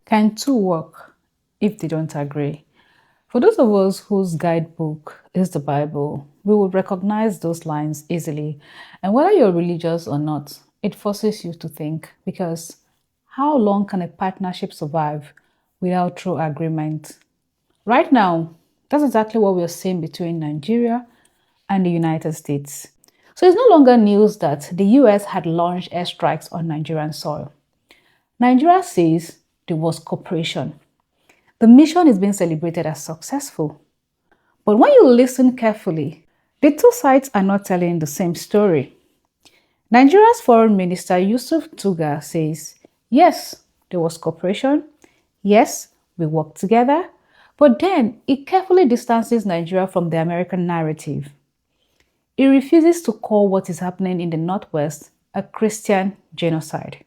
Can two work if they don't agree? For those of us whose guidebook is the Bible, we would recognize those lines easily. And whether you're religious or not, it forces you to think because how long can a partnership survive without true agreement? Right now, that's exactly what we're seeing between Nigeria and the United States. So it's no longer news that the US had launched airstrikes on Nigerian soil. Nigeria says there was cooperation. The mission is being celebrated as successful. But when you listen carefully, the two sides are not telling the same story. Nigeria's Foreign Minister Yusuf Tuga says, yes, there was cooperation. Yes, we worked together. But then it carefully distances Nigeria from the American narrative. It refuses to call what is happening in the Northwest a Christian genocide.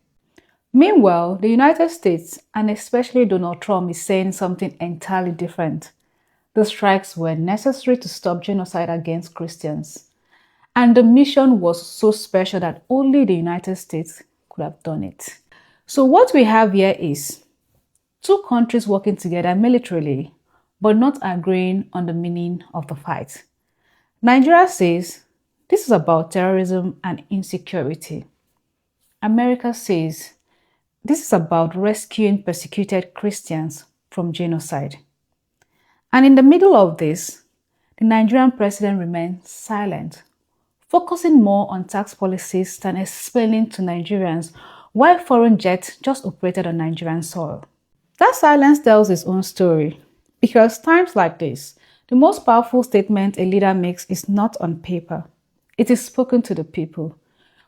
Meanwhile, the United States, and especially Donald Trump, is saying something entirely different. The strikes were necessary to stop genocide against Christians. And the mission was so special that only the United States could have done it. So what we have here is two countries working together militarily, but not agreeing on the meaning of the fight. Nigeria says this is about terrorism and insecurity. America says this is about rescuing persecuted Christians from genocide. And in the middle of this, the Nigerian president remains silent, focusing more on tax policies than explaining to Nigerians why foreign jets just operated on Nigerian soil. That silence tells its own story, because times like this, the most powerful statement a leader makes is not on paper. It is spoken to the people.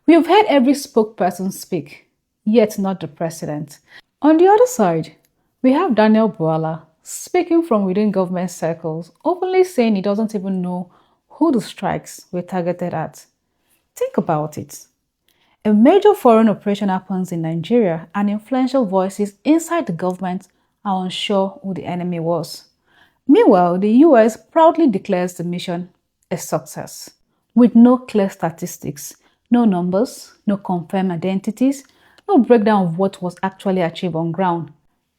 We have heard every spokesperson speak, yet not the president. On the other side, we have Daniel Bwala speaking from within government circles, openly saying he doesn't even know who the strikes were targeted at. Think about it. A major foreign operation happens in Nigeria and influential voices inside the government are unsure who the enemy was. Meanwhile, the US proudly declares the mission a success, with no clear statistics, no numbers, no confirmed identities, no breakdown of what was actually achieved on ground.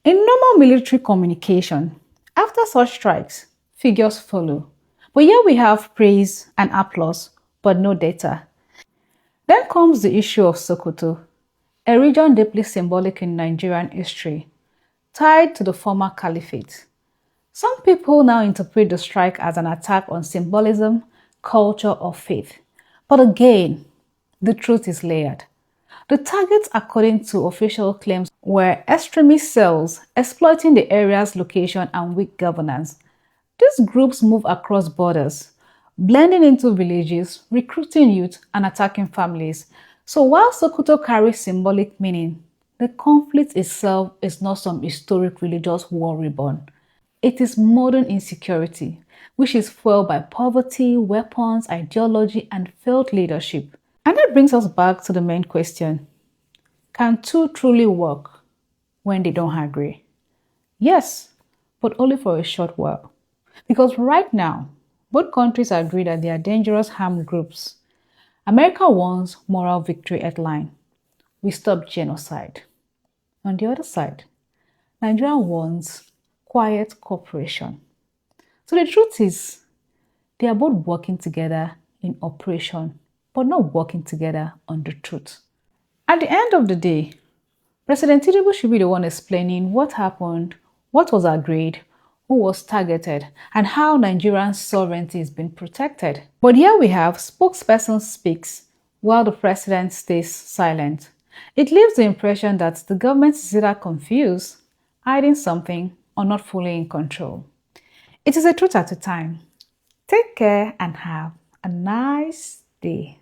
In normal military communication, after such strikes, figures follow. But here we have praise and applause, but no data. Then comes the issue of Sokoto, a region deeply symbolic in Nigerian history, tied to the former caliphate. Some people now interpret the strike as an attack on symbolism, culture, or faith. But again, the truth is layered. The targets, according to official claims, were extremist cells exploiting the area's location and weak governance. These groups move across borders, blending into villages, recruiting youth, and attacking families. So while Sokoto carries symbolic meaning, the conflict itself is not some historic religious war reborn. It is modern insecurity, which is fueled by poverty, weapons, ideology, and failed leadership. And that brings us back to the main question. Can two truly work when they don't agree? Yes, but only for a short while. Because right now, both countries agree that they are dangerous armed groups. America wants moral victory headline. We stop genocide. On the other side, Nigeria wants quiet cooperation. So the truth is, they are both working together in operation, but not working together on the truth. At the end of the day, President Tinubu should be the one explaining what happened, what was agreed, who was targeted, and how Nigerian sovereignty is being protected. But here we have spokesperson speaks while the president stays silent. It leaves the impression that the government is either confused, hiding something, or not fully in control. It is a truth at a time. Take care and have a nice day.